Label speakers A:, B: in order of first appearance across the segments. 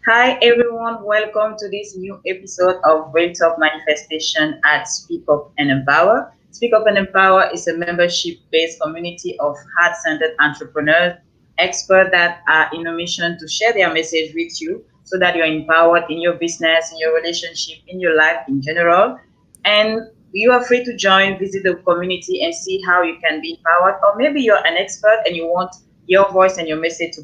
A: Hi everyone, welcome to this new episode of Brain Talk Manifestation at Speak Up and Empower. Speak Up and Empower is a membership-based community of heart-centered entrepreneurs, experts that are in a mission to share their message with you so that you're empowered in your business, in your relationship, in your life in general. And you are free to join, visit the community and see how you can be empowered. Or maybe you're an expert and you want your voice and your message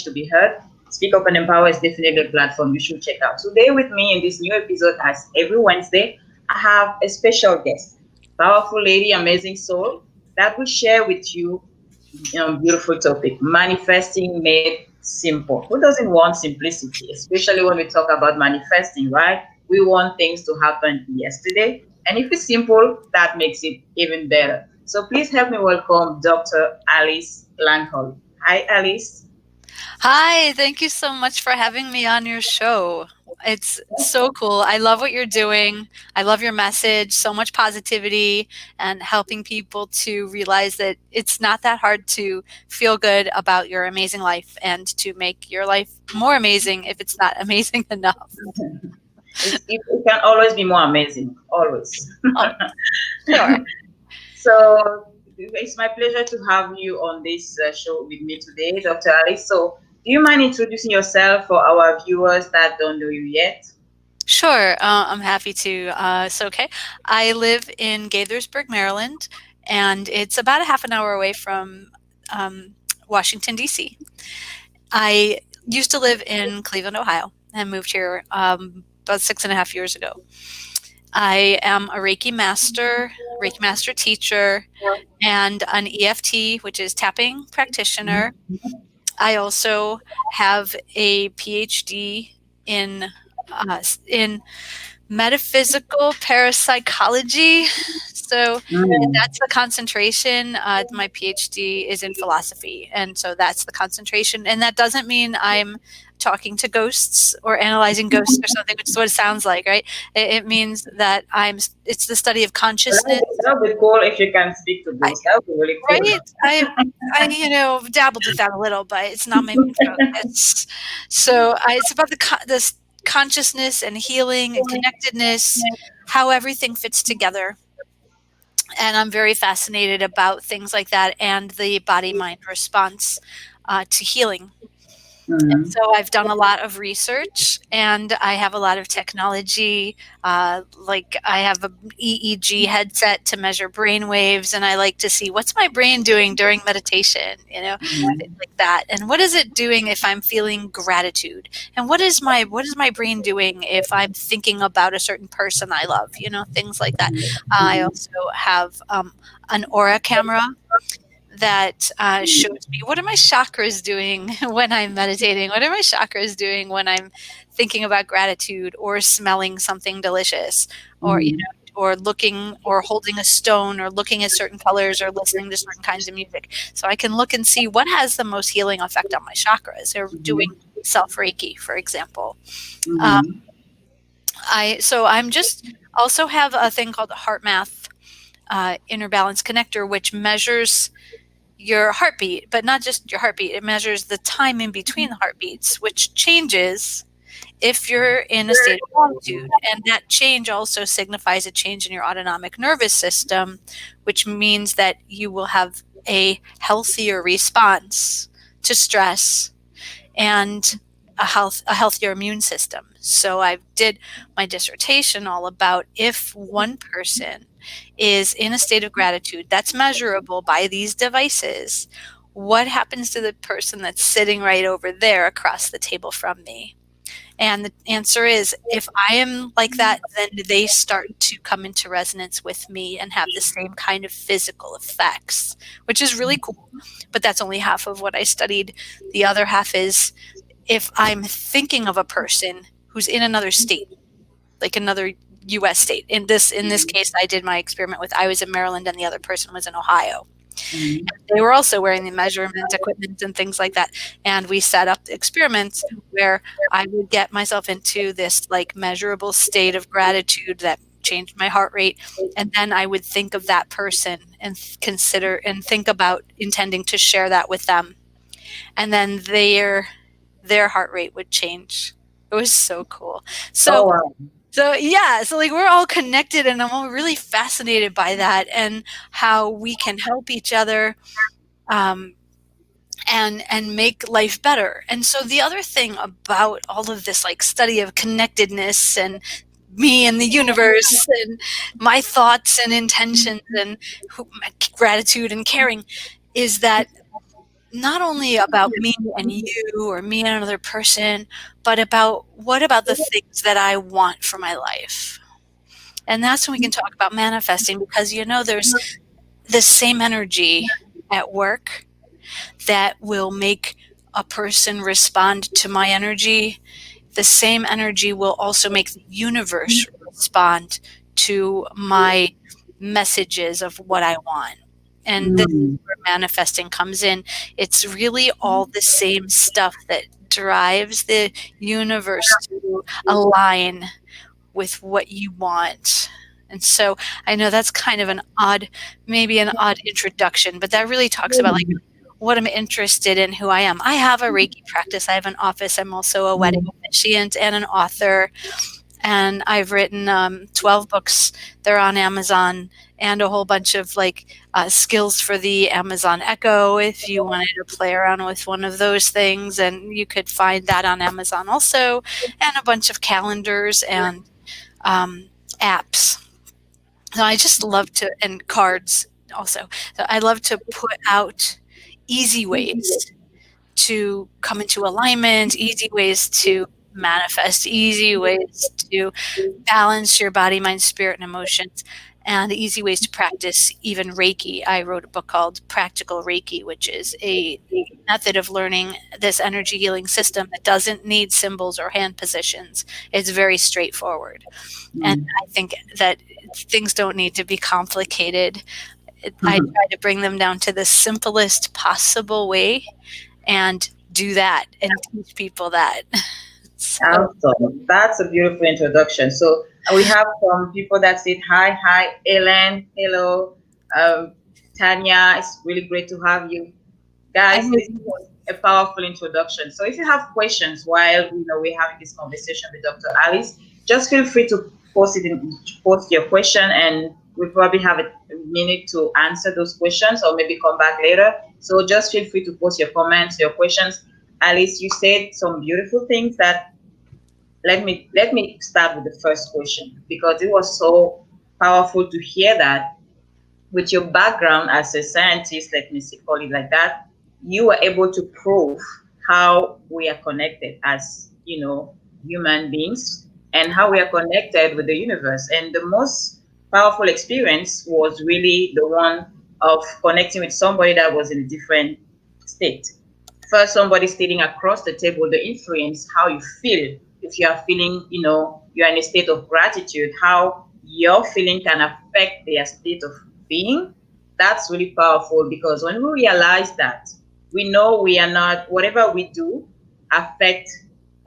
A: to be heard. Speak Up and Empower is definitely a platform you should check out. Today, with me in this new episode, as every Wednesday, I have a special guest, powerful lady, amazing soul, that will share with you beautiful topic, manifesting made simple. Who doesn't want simplicity, especially when we talk about manifesting, right? We want things to happen yesterday. And if it's simple, that makes it even better. So please help me welcome Dr. Alice Langholm. Hi, Alice.
B: Hi, thank you so much for having me on your show. It's so cool. I love what you're doing. I love your message, so much positivity and helping people to realize that it's not that hard to feel good about your amazing life and to make your life more amazing if it's not amazing enough.
A: It can always be more amazing, always.
B: Oh, sure.
A: So it's my pleasure to have you on this show with me today, Dr. Alice. So do you mind introducing yourself for our viewers that don't know you yet?
B: Sure, I'm happy to. Okay. I live in Gaithersburg, Maryland, and it's about a half an hour away from um, Washington, D.C. I used to live in Cleveland, Ohio, and moved here about 6.5 years ago. I am a Reiki master teacher, and an EFT, which is tapping practitioner. I also have a PhD in in metaphysical parapsychology. So
A: Mm.
B: that's the concentration. My PhD is in philosophy, and so that's the concentration. And that doesn't mean I'm talking to ghosts or analyzing ghosts or something, which is what it sounds like, right? It means that it's the study of consciousness.
A: That would be cool if you can speak to
B: I,
A: ghosts. That would be really cool.
B: right? I dabbled with that a little, but it's not my main focus. So it's about this consciousness and healing and connectedness, how everything fits together. And I'm very fascinated about things like that and the body mind response to healing.
A: Mhm.
B: So I've done a lot of research and I have a lot of technology. Like I have an EEG headset to measure brain waves, and I like to see what's my brain doing during meditation, things
A: Mhm.
B: like that. And what is it doing if I'm feeling gratitude? And what is my brain doing if I'm thinking about a certain person I love? Things like that. I
A: Mhm.
B: also have an aura camera that shows me what are my chakras doing when I'm meditating? What are my chakras doing when I'm thinking about gratitude or smelling something delicious, or
A: Mhm.
B: or looking or holding a stone or looking at certain colors or listening to certain kinds of music. So I can look and see what has the most healing effect on my chakras. Or doing
A: Mhm.
B: self Reiki, for example. Um,
A: Mhm.
B: I'm just also have a thing called the Heart Math Inner Balance Connector, which measures your heartbeat, but not just your heartbeat. It measures the time in between the heartbeats, which changes if you're in a state of gratitude. And that change also signifies a change in your autonomic nervous system, which means that you will have a healthier response to stress and a healthier immune system. So I did my dissertation all about if one person is in a state of gratitude that's measurable by these devices, what happens to the person that's sitting right over there across the table from me? And the answer is if I am like that, then they start to come into resonance with me and have the same kind of physical effects, which is really cool. But that's only half of what I studied. The other half is if I'm thinking of a person who's in another state, like another US state. In this case I did my experiment with I was in Maryland and the other person was in Ohio.
A: Mhm.
B: They were also wearing the measurement equipment and things like that. And we set up experiments where I would get myself into this like measurable state of gratitude that changed my heart rate. And then I would think of that person and consider and think about intending to share that with them. And then their heart rate would change. It was so cool.
A: Oh,
B: So
A: wow.
B: so like we're all connected, and I'm all really fascinated by that and how we can help each other, um, and make life better. And so the other thing about all of this like study of connectedness and me and the universe and my thoughts and intentions and gratitude and caring is that not only about me and you or me and another person, but about what about the things that I want for my life. And that's when we can talk about manifesting, because there's the same energy at work that will make a person respond to my energy. The same energy will also make the universe respond to my messages of what I want. And this is
A: Mm.
B: where manifesting comes in. It's really all the same stuff that drives the universe to align with what you want. And so I know that's kind of maybe an odd introduction, but that really talks about like what I'm interested in, who I am. I have a Reiki practice. I have an office. I'm also a wedding officiant and an author. And I've written 12 books. They're on Amazon, and a whole bunch of like skills for the Amazon Echo if you wanted to play around with one of those things. And you could find that on Amazon also, and a bunch of calendars and apps. So I just love and cards also. So I love to put out easy ways to come into alignment, easy ways to manifest, easy ways to balance your body, mind, spirit, and emotions, and easy ways to practice even Reiki. I wrote a book called Practical Reiki, which is a method of learning this energy healing system that doesn't need symbols or hand positions. It's very straightforward. And
A: Mm.
B: I think that things don't need to be complicated. I try to bring them down to the simplest possible way and do that and teach people that. So,
A: Awesome. That's a beautiful introduction. So we have some people that said hi, hi, Ellen, hello, Tanya. It's really great to have you
B: I
A: guys.
B: know.
A: This was a powerful introduction. So if you have questions while we're having this conversation with Dr. Alice, just feel free to post your question, and we probably have a minute to answer those questions, or maybe come back later. So just feel free to post your comments, your questions. Alice, you said some beautiful things that let me start with the first question, because it was so powerful to hear that with your background as a scientist, let me call it like that, you were able to prove how we are connected as human beings, and how we are connected with the universe. And the most powerful experience was really the one of connecting with somebody that was in a different state. First, somebody sitting across the table, the influence how you feel. If you are feeling, you're in a state of gratitude, how your feeling can affect their state of being. That's really powerful, because when we realize that, we know we are not, whatever we do affect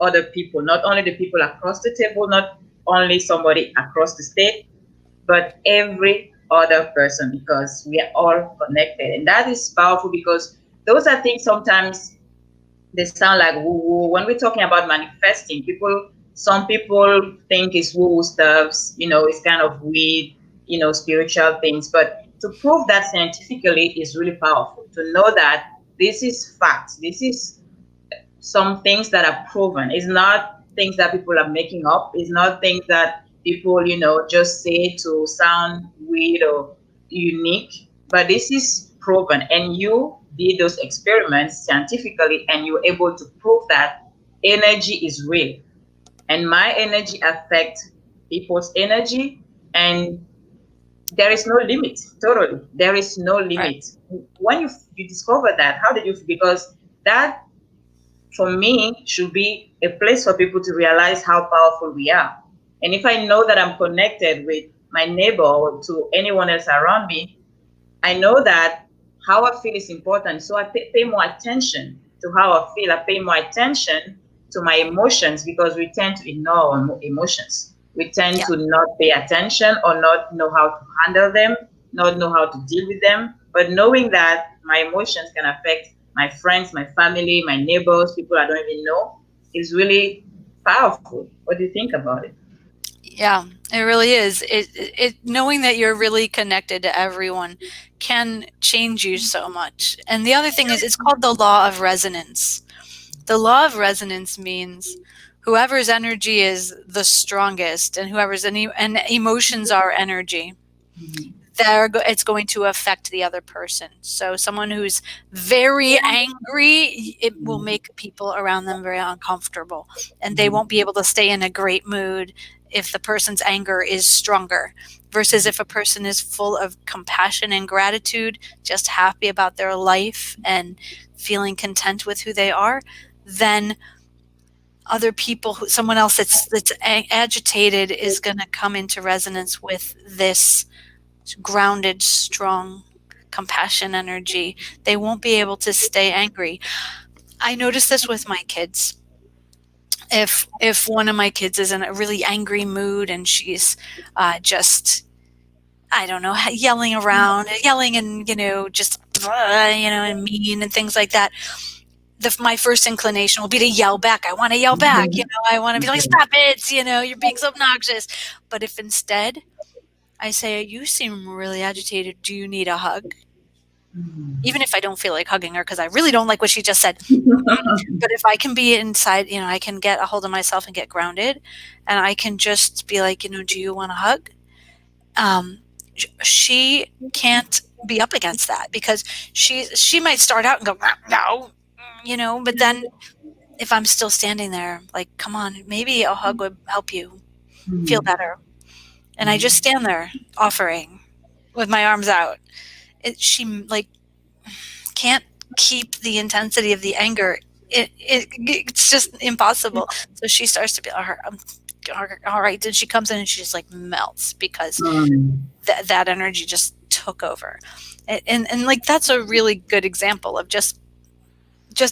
A: other people, not only the people across the table, not only somebody across the state, but every other person, because we are all connected. And that is powerful, because those are things sometimes they sound like woo woo. When we're talking about manifesting, some people think it's woo woo stuffs, it's kind of weird, spiritual things. But to prove that scientifically is really powerful. To know that this is fact, this is some things that are proven. It's not things that people are making up. It's not things that people, just say to sound weird or unique. But this is proven, and you did those experiments scientifically, and you were able to prove that energy is real, and my energy affects people's energy, and there is no limit. Totally, there is no
B: Right.
A: limit. When you discover that, how did you? Because that, for me, should be a place for people to realize how powerful we are. And if I know that I'm connected with my neighbor or to anyone else around me, I know that how I feel is important. So I pay more attention to how I feel. I pay more attention to my emotions, because we tend to ignore our emotions. We tend
B: Yeah.
A: to not pay attention, or not know how to handle them, not know how to deal with them. But knowing that my emotions can affect my friends, my family, my neighbors, people I don't even know, is really powerful. What do you think about it?
B: Yeah, it really is. It knowing that you're really connected to everyone can change you so much. And the other thing is, it's called the law of resonance. The law of resonance means whoever's energy is the strongest, and and emotions are energy,
A: Mhm.
B: it's going to affect the other person. So someone who's very angry, it will make people around them very uncomfortable, and they won't be able to stay in a great mood if the person's anger is stronger, versus if a person is full of compassion and gratitude, just happy about their life and feeling content with who they are, then other people, someone else that's agitated, is going to come into resonance with this grounded, strong compassion energy. They won't be able to stay angry. I notice this with my kids. If one of my kids is in a really angry mood and she's just, I don't know, yelling around, yelling and just and mean and things like that, my first inclination will be to yell back. I want to yell back. I want to be like, stop it. You're being so obnoxious. But if instead I say, you seem really agitated. Do you need a hug? Even if I don't feel like hugging her because I really don't like what she just said. But if I can be inside, I can get a hold of myself and get grounded, and I can just be like, do you want a hug? She can't be up against that, because she might start out and go, no, but then if I'm still standing there, like, come on, maybe a hug would help you feel better. And I just stand there offering with my arms out. She like can't keep the intensity of the anger. It's just impossible. So she starts to be all right. Then she comes in and she just like melts because that energy just took over. And like, that's a really good example of just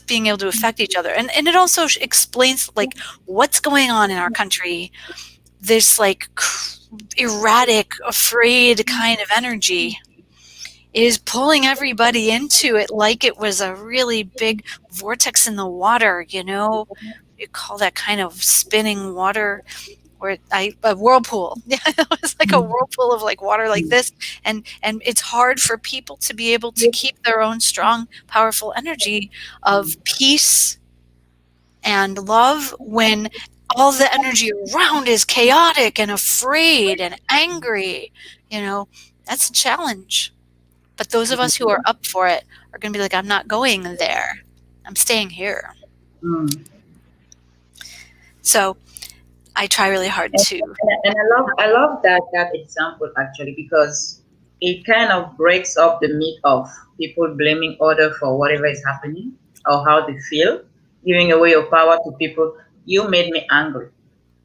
B: being able to affect each other. And it also explains like what's going on in our country. This like erratic, afraid kind of energy is pulling everybody into it like it was a really big vortex in the water. You call that kind of spinning water, or a whirlpool. Yeah, it's like a whirlpool of like water like this, and it's hard for people to be able to keep their own strong, powerful energy of peace and love when all the energy around is chaotic and afraid and angry. That's a challenge. But those of us who are up for it are going to be like, I'm not going there. I'm staying here. So I try really hard to.
A: And I love that example actually, because it kind of breaks up the myth of people blaming other for whatever is happening or how they feel, giving away your power to people. You made me angry.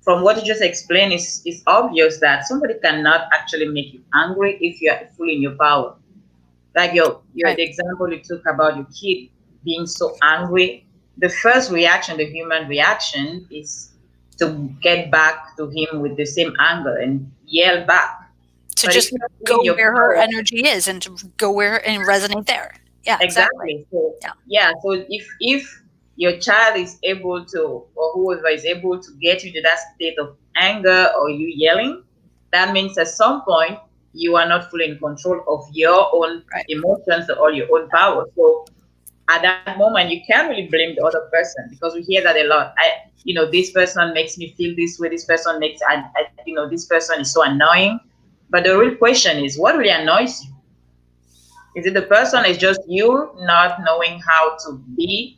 A: From what you just explained, it's obvious that somebody cannot actually make you angry if you are fully in your power. Like
B: Right.
A: the example you took about your kid being so angry. The first reaction, the human reaction, is to get back to him with the same anger and yell back.
B: To
A: But if
B: just
A: you're fully
B: go
A: in your
B: where her
A: power,
B: energy is and to go where and resonate there. Yeah, exactly.
A: exactly. So
B: Yeah.
A: yeah, so if your child is able to, or whoever is able to get you to that state of anger or you yelling, that means at some point you are not fully in control of your own
B: Right.
A: emotions or your own power. So at that moment you can't really blame the other person, because we hear that a lot. This person makes me feel this way, this person makes this person is so annoying. But the real question is, what really annoys you? Is it the person? Is just you not knowing how to be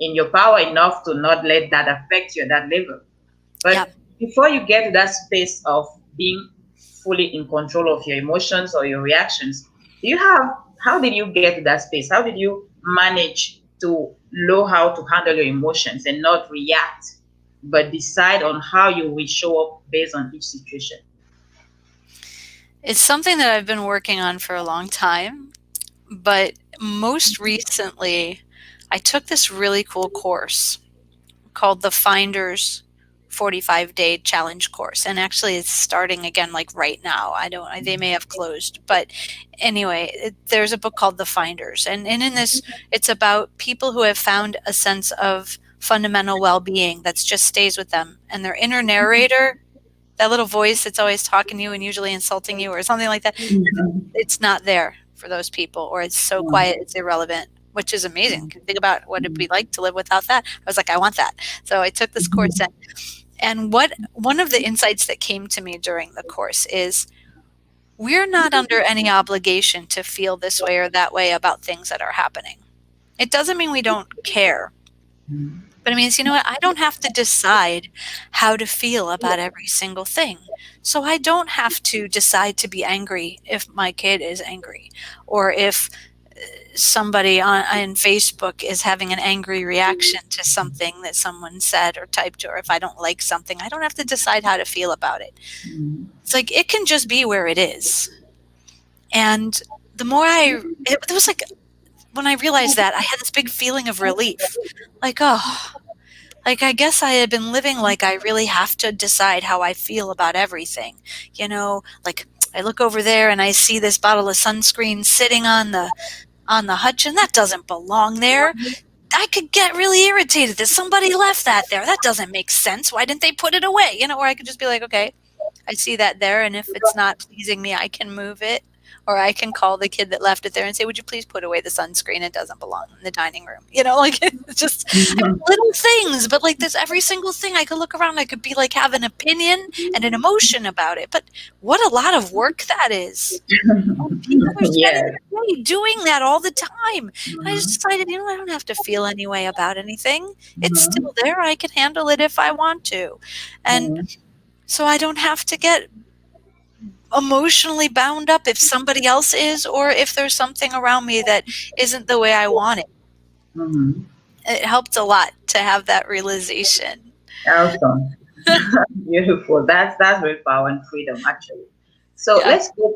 A: in your power enough to not let that affect you at that level?
B: Yeah.
A: But before you get to that space of being fully in control of your emotions or your reactions, how did you get to that space? How did you manage to know how to handle your emotions and not react, but decide on how you will show up based on each situation?
B: It's something that I've been working on for a long time, but most recently I took this really cool course called the Finders 45-day challenge course, and actually it's starting again like right now. They may have closed, but anyway, there's a book called The Finders, and in this it's about people who have found a sense of fundamental well-being that just stays with them. And their inner narrator, that little voice that's always talking to you and usually insulting you or something like that, it's not there for those people, or it's so quiet, it's irrelevant, which is amazing. Think about what it'd be like to live without that. I was like, I want that. So I took this course in. And one of the insights that came to me during the course is we're not under any obligation to feel this way or that way about things that are happening. It doesn't mean we don't care. But it means, you know what, I don't have to decide how to feel about every single thing. So I don't have to decide to be angry if my kid is angry, or if somebody on Facebook is having an angry reaction to something that someone said or typed, or if I don't like something, I don't have to decide how to feel about it. It's like, it can just be where it is. And the more it was like, when I realized that, I had this big feeling of relief. Like, oh, like, I guess I had been living like I really have to decide how I feel about everything. You know, like, I look over there and I see this bottle of sunscreen sitting on the hutch, and that doesn't belong there. I could get really irritated that somebody left that there. That doesn't make sense. Why didn't they put it away? You know, or I could just be like, okay, I see that there, and if it's not pleasing me, I can move it. Or I can call the kid that left it there and say, would you please put away the sunscreen? It doesn't belong in the dining room. You know, like, it's just little things. But like, there's every single thing. I could look around. I could be like, have an opinion and an emotion about it. But what a lot of work that is. People are spending their day doing that all the time. And I just decided, you know, I don't have to feel any way about anything. It's still there. I can handle it if I want to. And so I don't have to get emotionally bound up if somebody else is, or if there's something around me that isn't the way I want it. It helped a lot to have that realization.
A: Awesome. Beautiful. That's very power and freedom, actually. So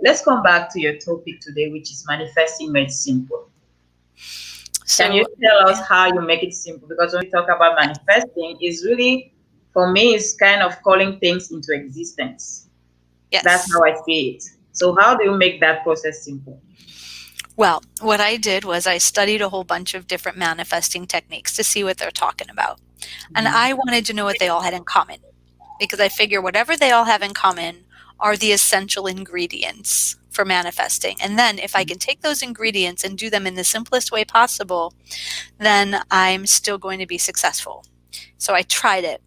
A: let's come back to your topic today, which is manifesting made simple. So, can you tell us how you make it simple? Because when we talk about manifesting, is really, for me, it's kind of calling things into existence.
B: Yes.
A: That's how I see it. So how do you make that process simple?
B: Well, what I did was I studied a whole bunch of different manifesting techniques to see what they're talking about. And I wanted to know what they all had in common, because I figure whatever they all have in common are the essential ingredients for manifesting. And then if I can take those ingredients and do them in the simplest way possible, then I'm still going to be successful. So I tried it.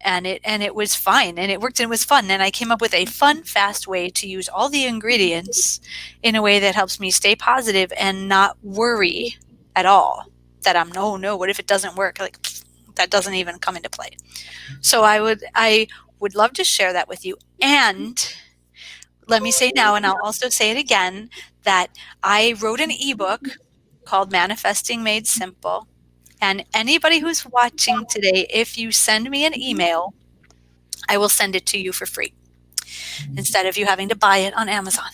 B: And it was fine, and it worked, and it was fun. And I came up with a fun, fast way to use all the ingredients in a way that helps me stay positive and not worry at all that no, what if it doesn't work? Like, that doesn't even come into play. So I would love to share that with you. And let me say now, and I'll also say it again, that I wrote an ebook called Manifesting Made Simple. And anybody who's watching today, if you send me an email, I will send it to you for free instead of you having to buy it on Amazon.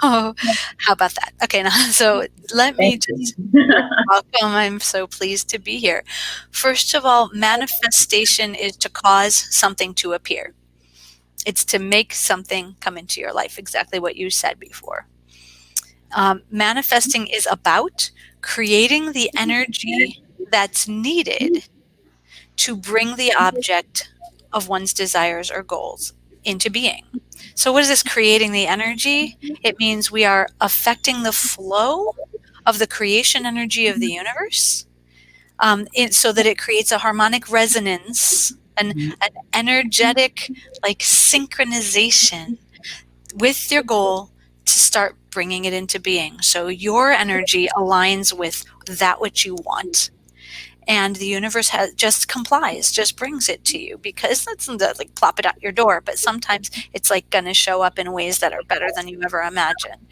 B: Oh, how about that? Okay, now, so let me just welcome. I'm so pleased to be here. First of all, manifestation is to cause something to appear. It's to make something come into your life, exactly what you said before. Manifesting is about creating the energy that's needed to bring the object of one's desires or goals into being. So what is this creating the energy? It means we are affecting the flow of the creation energy of the universe, so that it creates a harmonic resonance, an energetic, like, synchronization with your goal to start bringing it into being. So your energy aligns with that which you want, and the universe just complies, just brings it to you, because that's like plop it out your door. But sometimes it's like going to show up in ways that are better than you ever imagined.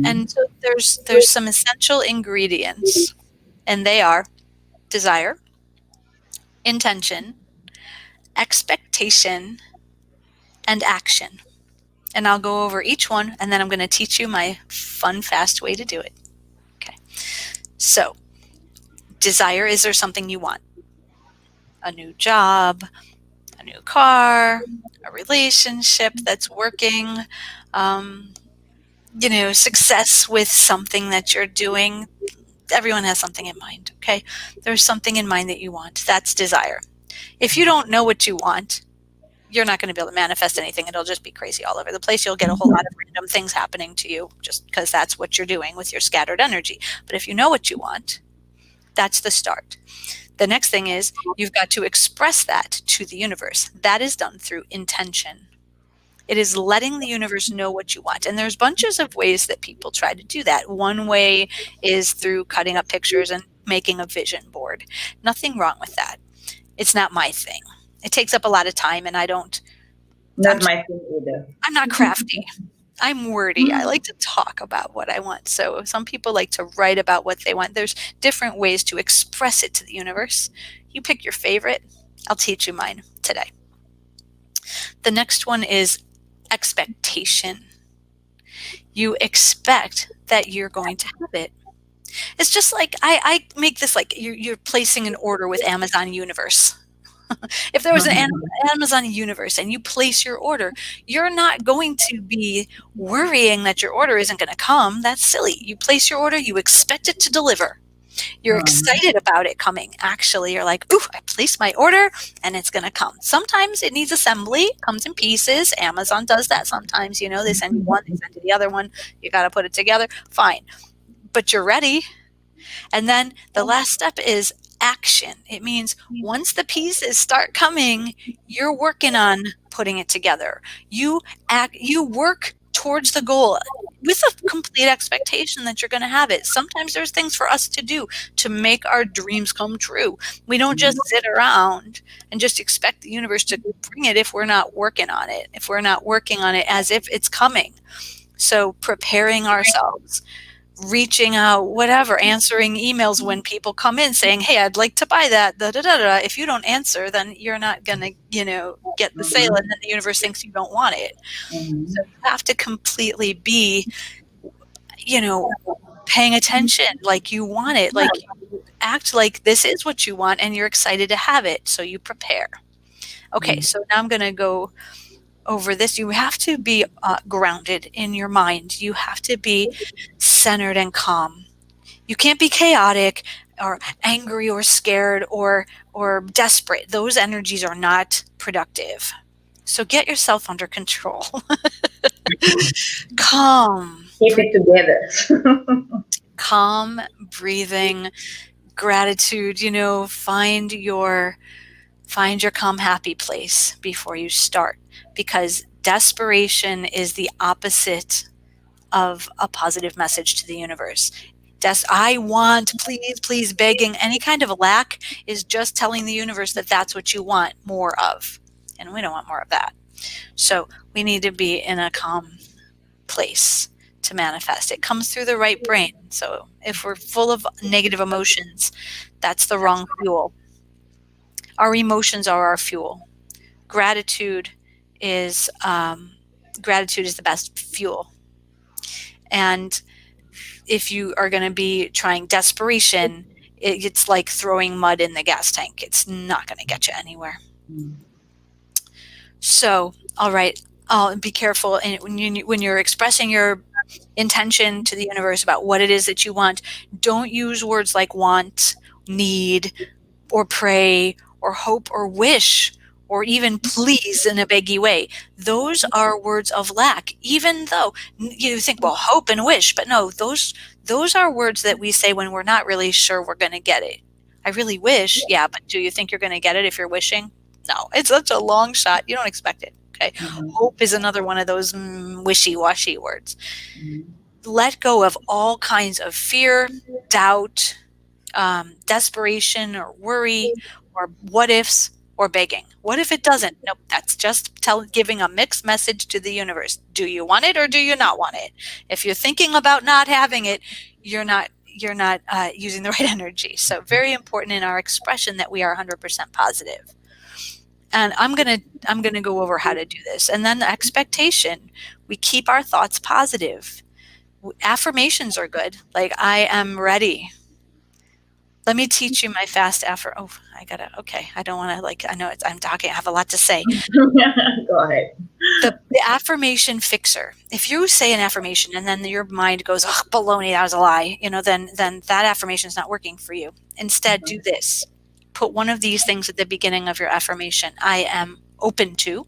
B: And so there's some essential ingredients, and they are desire, intention, expectation, and action. And I'll go over each one, and then I'm going to teach you my fun, fast way to do it. Okay. So, desire, is there something you want? A new job, a new car, a relationship that's working, success with something that you're doing, everyone has something in mind, okay? There's something in mind that you want. That's desire. If you don't know what you want, you're not going to be able to manifest anything. It'll just be crazy all over the place. You'll get a whole lot of random things happening to you just because that's what you're doing with your scattered energy. But if you know what you want, that's the start. The next thing is you've got to express that to the universe. That is done through intention. It is letting the universe know what you want. And there's bunches of ways that people try to do that. One way is through cutting up pictures and making a vision board. Nothing wrong with that. It's not my thing. It takes up a lot of time, and
A: Not my thing either.
B: I'm not crafty. I'm wordy. I like to talk about what I want. So some people like to write about what they want. There's different ways to express it to the universe. You pick your favorite. I'll teach you mine today. The next one is expectation. You expect that you're going to have it. It's just like I make this like you're placing an order with Amazon Universe. If there was an Amazon Universe and you place your order, you're not going to be worrying that your order isn't going to come. That's silly. You place your order, you expect it to deliver. You're excited about it coming. Actually, you're like, ooh, I placed my order and it's going to come. Sometimes it needs assembly, comes in pieces. Amazon does that sometimes. You know, they send you one, they send you the other one. You got to put it together. Fine. But you're ready. And then the last step is action. It means once the pieces start coming, you're working on putting it together. You work towards the goal with a complete expectation that you're going to have it. Sometimes there's things for us to do to make our dreams come true. We don't just sit around and just expect the universe to bring it if we're not working on it, if we're not working on it as if it's coming. So preparing ourselves, reaching out, whatever, answering emails when people come in saying, hey, I'd like to buy that, da, da, da, da. If you don't answer, then you're not going to, get the sale, and then the universe thinks you don't want it. So you have to completely be, paying attention like you want it, like you act like this is what you want and you're excited to have it. So you prepare. Okay, so now I'm going to go over this. You have to be grounded in your mind. You have to be centered and calm. You can't be chaotic or angry or scared or desperate. Those energies are not productive. So get yourself under control. Calm.
A: Keep it together.
B: Calm breathing, gratitude, find your calm, happy place before you start, because desperation is the opposite of a positive message to the universe. I want, please, please, begging, any kind of lack is just telling the universe that that's what you want more of. And we don't want more of that. So we need to be in a calm place to manifest. It comes through the right brain. So if we're full of negative emotions, that's the wrong fuel. Our emotions are our fuel. Gratitude is the best fuel. And if you are going to be trying desperation, it's like throwing mud in the gas tank. It's not going to get you anywhere. So, all right, be careful. And when you're expressing your intention to the universe about what it is that you want, don't use words like want, need, or pray, or hope, or wish, or even please in a beggy way. Those are words of lack, even though you think, well, hope and wish, but no, those are words that we say when we're not really sure we're going to get it. I really wish, yeah, but do you think you're going to get it if you're wishing? No, it's such a long shot. You don't expect it. Okay. Hope is another one of those wishy-washy words. Let go of all kinds of fear, doubt, desperation, or worry, or what ifs, or begging. What if it doesn't? Nope, that's just giving a mixed message to the universe. Do you want it or do you not want it? If you're thinking about not having it, you're not using the right energy. So very important in our expression that we are 100% positive. And I'm gonna go over how to do this. And then the expectation, we keep our thoughts positive. Affirmations are good. Like, I am ready. Let me teach you my fast okay. I don't want to, I'm talking, I have a lot to say.
A: Go ahead.
B: The affirmation fixer. If you say an affirmation and then your mind goes, oh, baloney, that was a lie, then that affirmation is not working for you. Instead, do this. Put one of these things at the beginning of your affirmation. I am open to.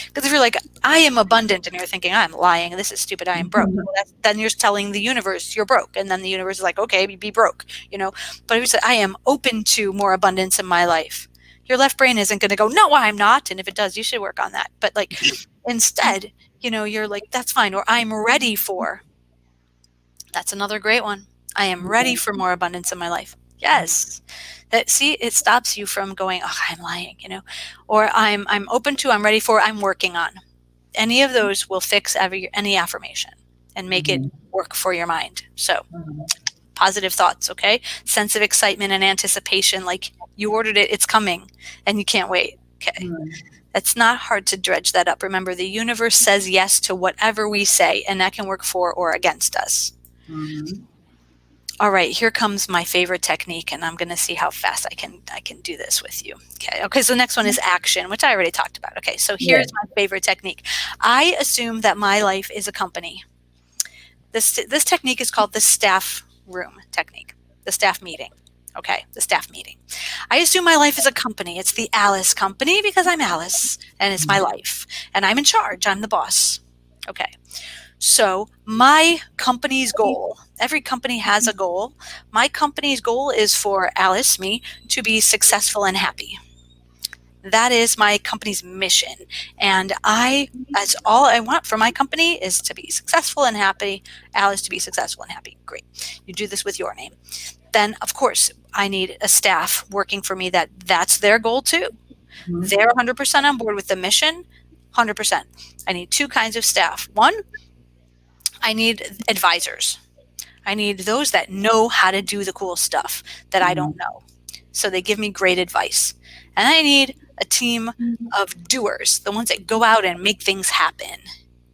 B: Because if you're like, I am abundant, and you're thinking, I'm lying, this is stupid, I am broke, well, then you're telling the universe you're broke. And then the universe is like, okay, be broke, But if you say, I am open to more abundance in my life, your left brain isn't going to go, no, I'm not. And if it does, you should work on that. But instead, you're like, that's fine. Or I'm ready for. That's another great one. I am ready for more abundance in my life. Yes. It stops you from going, oh, I'm lying, or I'm open to, I'm ready for, I'm working on. Any of those will fix any affirmation and make it work for your mind. So positive thoughts, okay? Sense of excitement and anticipation, like you ordered it, it's coming, and you can't wait. Okay. It's not hard to dredge that up. Remember, the universe says yes to whatever we say, and that can work for or against us. All right, here comes my favorite technique, and I'm going to see how fast I can do this with you. Okay, so the next one is action, which I already talked about. Okay, so here's my favorite technique. I assume that my life is a company. This technique is called the staff room technique, the staff meeting. Okay, the staff meeting. I assume my life is a company. It's the Alice company because I'm Alice, and it's my life, and I'm in charge. I'm the boss. Okay. So my company's goal, every company has a goal. My company's goal is for Alice, me, to be successful and happy. That is my company's mission. And all I want for my company is to be successful and happy, Alice to be successful and happy. Great. You do this with your name. Then, of course, I need a staff working for me that's their goal too. They're 100% on board with the mission, 100%. I need two kinds of staff. One, I need advisors. I need those that know how to do the cool stuff that I don't know. So they give me great advice. And I need a team of doers, the ones that go out and make things happen.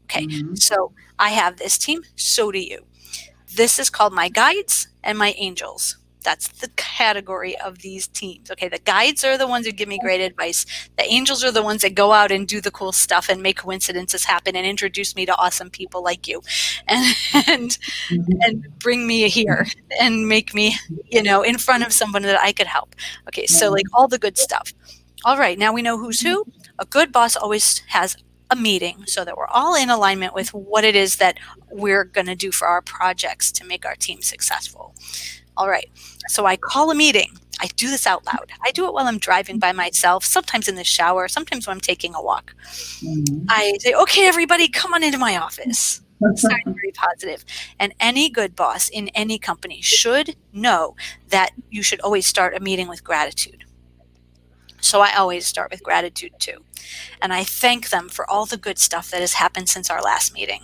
B: Okay, so I have this team, so do you. This is called my guides and my angels. That's the category of these teams. Okay, the guides are the ones who give me great advice. The angels are the ones that go out and do the cool stuff and make coincidences happen and introduce me to awesome people like you, and bring me here and make me, in front of someone that I could help. Okay, so like all the good stuff. All right, now we know who's who. A good boss always has a meeting so that we're all in alignment with what it is that we're going to do for our projects to make our team successful. All right, so I call a meeting. I do this out loud. I do it while I'm driving by myself, sometimes in the shower, sometimes when I'm taking a walk. I say, okay, everybody, come on into my office. Start very positive. And any good boss in any company should know that you should always start a meeting with gratitude. So I always start with gratitude too. And I thank them for all the good stuff that has happened since our last meeting.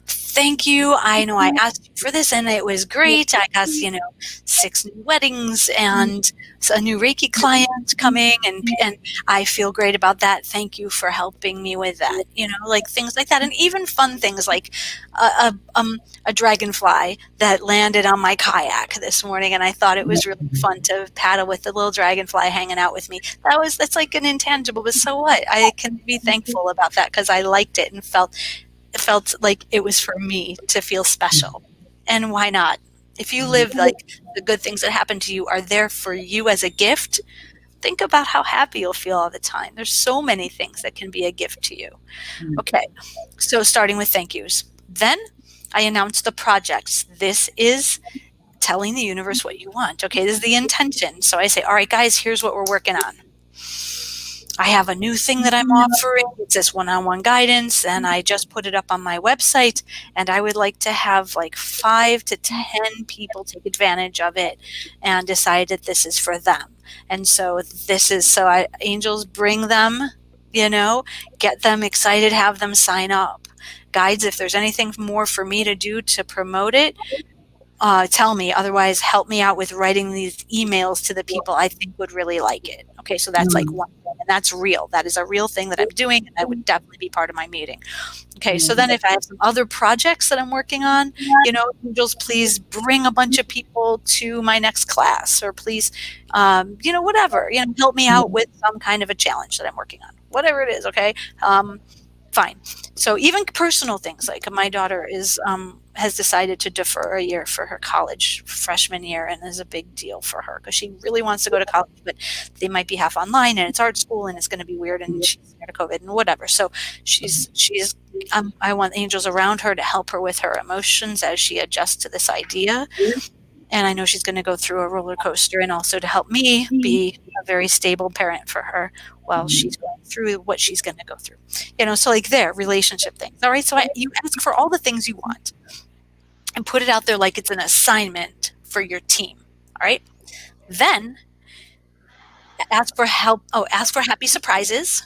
B: Thank you. I know I asked you for this and it was great. I got, 6 new weddings and a new Reiki client coming and I feel great about that. Thank you for helping me with that. Like things like that. And even fun things like a dragonfly that landed on my kayak this morning. And I thought it was really fun to paddle with the little dragonfly hanging out with me. That's like an intangible, but so what? I can be thankful about that because I liked it and felt like it was for me to feel special. And why not? If you live like the good things that happen to you are there for you as a gift, think about how happy you'll feel all the time. There's so many things that can be a gift to you. Okay, so starting with thank yous. Then I announce the projects. This is telling the universe what you want. Okay, this is the intention. So I say, all right, guys, here's what we're working on. I have a new thing that I'm offering. It's this one-on-one guidance, and I just put it up on my website, and I would like to have like 5 to 10 people take advantage of it and decide that this is for them. And so angels bring them, get them excited, have them sign up. Guides, if there's anything more for me to do to promote it, tell me. Otherwise, help me out with writing these emails to the people I think would really like it. Okay, so that's like one thing. And that's real. That is a real thing that I'm doing, and that would definitely be part of my meeting. Okay, so then if I have some other projects that I'm working on, angels, please bring a bunch of people to my next class, or please, whatever, help me out with some kind of a challenge that I'm working on, whatever it is. Okay. Fine. So even personal things, like my daughter has decided to defer a year for her college freshman year, and is a big deal for her because she really wants to go to college, but they might be half online, and it's art school, and it's going to be weird, and she's scared of COVID and whatever. So I want angels around her to help her with her emotions as she adjusts to this idea. And I know she's going to go through a roller coaster, and also to help me be a very stable parent for her while she's going through what she's going to go through. So like their relationship things. All right. So you ask for all the things you want and put it out there like it's an assignment for your team. All right. Then ask for help. Oh, ask for happy surprises.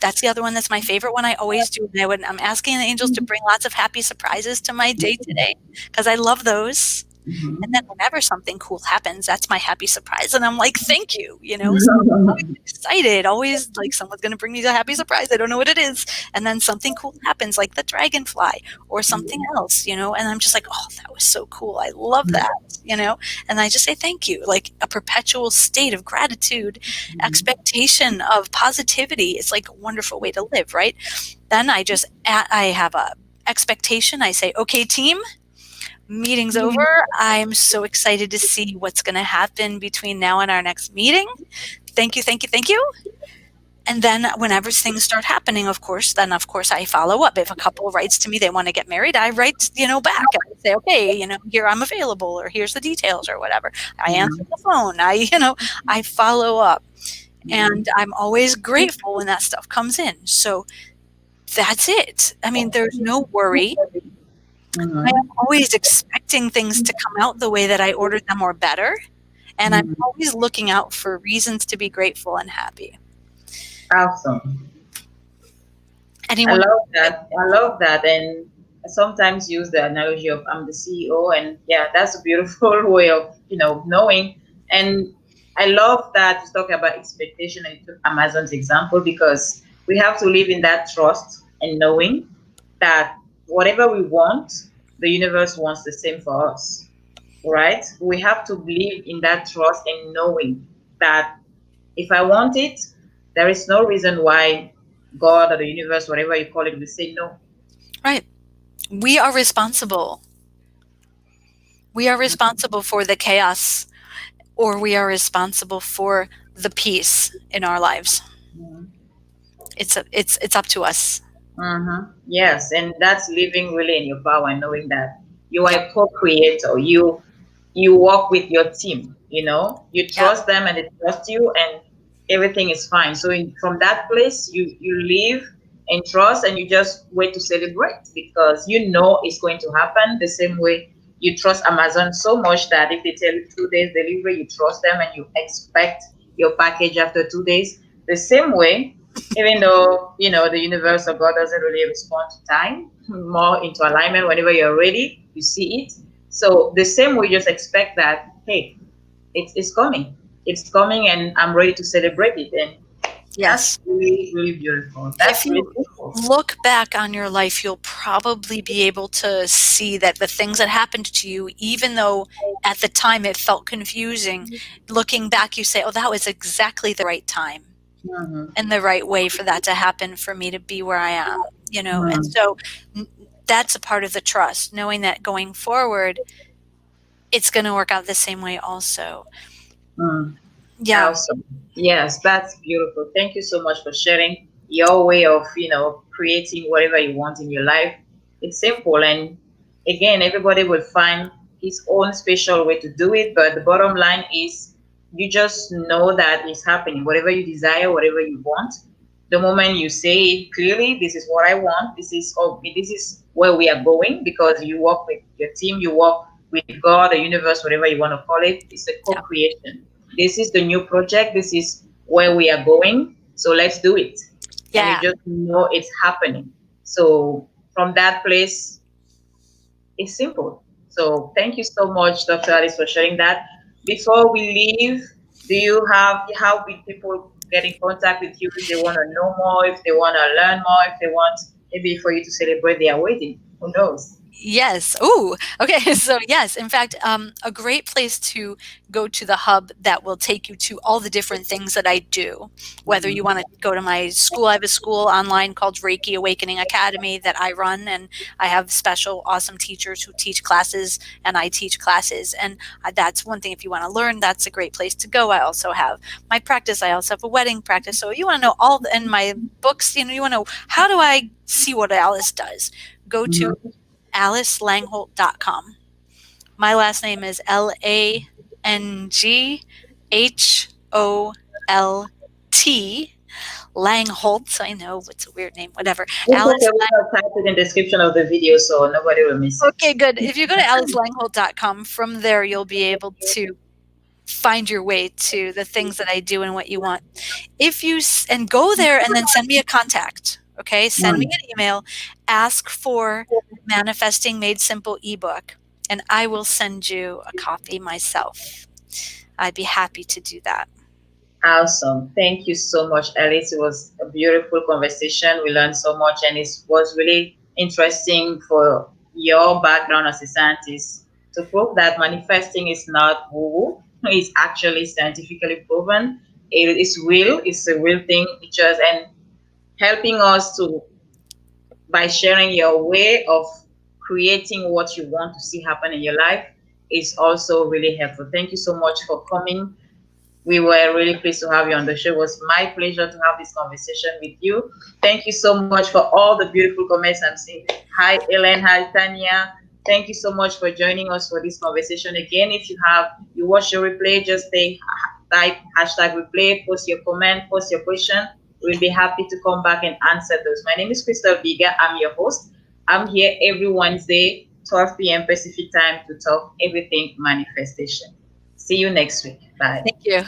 B: That's the other one. That's my favorite one. I always do. I'm asking the angels to bring lots of happy surprises to my day today because I love those. And then whenever something cool happens, that's my happy surprise. And I'm like, thank you, So I'm always excited, always like someone's going to bring me a happy surprise. I don't know what it is. And then something cool happens, like the dragonfly or something else, and I'm just like, oh, that was so cool. I love that, and I just say thank you, like a perpetual state of gratitude, expectation of positivity. It's like a wonderful way to live, right? Then I have a expectation. I say, okay, team, meeting's over. I'm so excited to see what's going to happen between now and our next meeting. Thank you, thank you, thank you. And then whenever things start happening, of course, I follow up. If a couple writes to me, they want to get married, I write, back. I say, okay, here I'm available, or here's the details, or whatever. I answer the phone. I follow up. And I'm always grateful when that stuff comes in. So that's it. I mean, there's no worry. I am always expecting things to come out the way that I ordered them or better. And I'm always looking out for reasons to be grateful and happy.
A: Awesome.
B: Anyone?
A: I love that. And I sometimes use the analogy of I'm the CEO, and yeah, that's a beautiful way of, knowing. And I love that you talk about expectation, and you took Amazon's example, because we have to live in that trust and knowing that whatever we want, the universe wants the same for us, right? We have to believe in that trust and knowing that if I want it, there is no reason why God or the universe, whatever you call it, will say no.
B: Right. We are responsible. We are responsible for the chaos, or we are responsible for the peace in our lives. It's up to us.
A: Yes, and that's living really in your power and knowing that you are a co-creator. You work with your team. You trust them and they trust you, and everything is fine. So from that place, you live in trust, and you just wait to celebrate, because it's going to happen. The same way you trust Amazon so much that if they tell you 2 days delivery, you trust them and you expect your package after 2 days. The same way, even though the universe or God doesn't really respond to time, more into alignment. Whenever you're ready, you see it. So the same way, just expect that, hey, it's coming, and I'm ready to celebrate it. And
B: yes,
A: that's really, really beautiful. That's really beautiful.
B: Look back on your life, you'll probably be able to see that the things that happened to you, even though at the time it felt confusing, looking back, you say, oh, that was exactly the right time. And the right way for that to happen, for me to be where I am, and so that's a part of the trust, knowing that going forward, it's going to work out the same way also. Yeah.
A: Awesome. Yes, that's beautiful. Thank you so much for sharing your way of, creating whatever you want in your life. It's simple. And again, everybody will find his own special way to do it. But the bottom line is, you just know that it's happening. Whatever you desire, whatever you want, the moment you say it clearly, this is what I want, this is where we are going, because you work with your team, you work with God, the universe, whatever you want to call it. It's a co-creation. This is the new project. This is where we are going. So let's do it. Yeah. And you just know it's happening. So from that place, it's simple. So thank you so much, Dr. Alice, for sharing that. Before we leave, how will people get in contact with you, if they want to know more, if they want to learn more, if they want maybe for you to celebrate their wedding, who knows?
B: Yes. Oh, okay. So yes, in fact, a great place to go to the hub that will take you to all the different things that I do. Whether you want to go to my school, I have a school online called Reiki Awakening Academy that I run, and I have special, awesome teachers who teach classes, and I teach classes. And that's one thing. If you want to learn, that's a great place to go. I also have my practice. I also have a wedding practice. So you want to know all in my books. You want to know, how do I see what Alice does? Go to AliceLangholt.com. My last name is Langholt. Langholt. I know it's a weird name. Whatever.
A: It's
B: Alice.
A: okay, we'll type it in the description of the video so nobody will miss it.
B: Okay, good. If you go to AliceLangholt.com, from there you'll be able to find your way to the things that I do and what you want. And go there and then send me a contact. Okay, send me an email, ask for Manifesting Made Simple ebook, and I will send you a copy myself. I'd be happy to do that.
A: Awesome. Thank you so much, Alice. It was a beautiful conversation. We learned so much, and it was really interesting for your background as a scientist to prove that manifesting is not woo-woo. It's actually scientifically proven. It is real. It's a real thing. It's just and helping us to by sharing your way of creating what you want to see happen in your life is also really helpful. Thank you so much for coming. We were really pleased to have you on the show. It was my pleasure to have this conversation with you. Thank you so much for all the beautiful comments I'm seeing. Hi, Ellen. Hi, Tanya. Thank you so much for joining us for this conversation. Again, if you watch your replay, just type hashtag replay, post your comment, post your question. We'll be happy to come back and answer those. My name is Crystal Biga. I'm your host. I'm here every Wednesday, 12 p.m. Pacific time to talk everything manifestation. See you next week. Bye.
B: Thank you.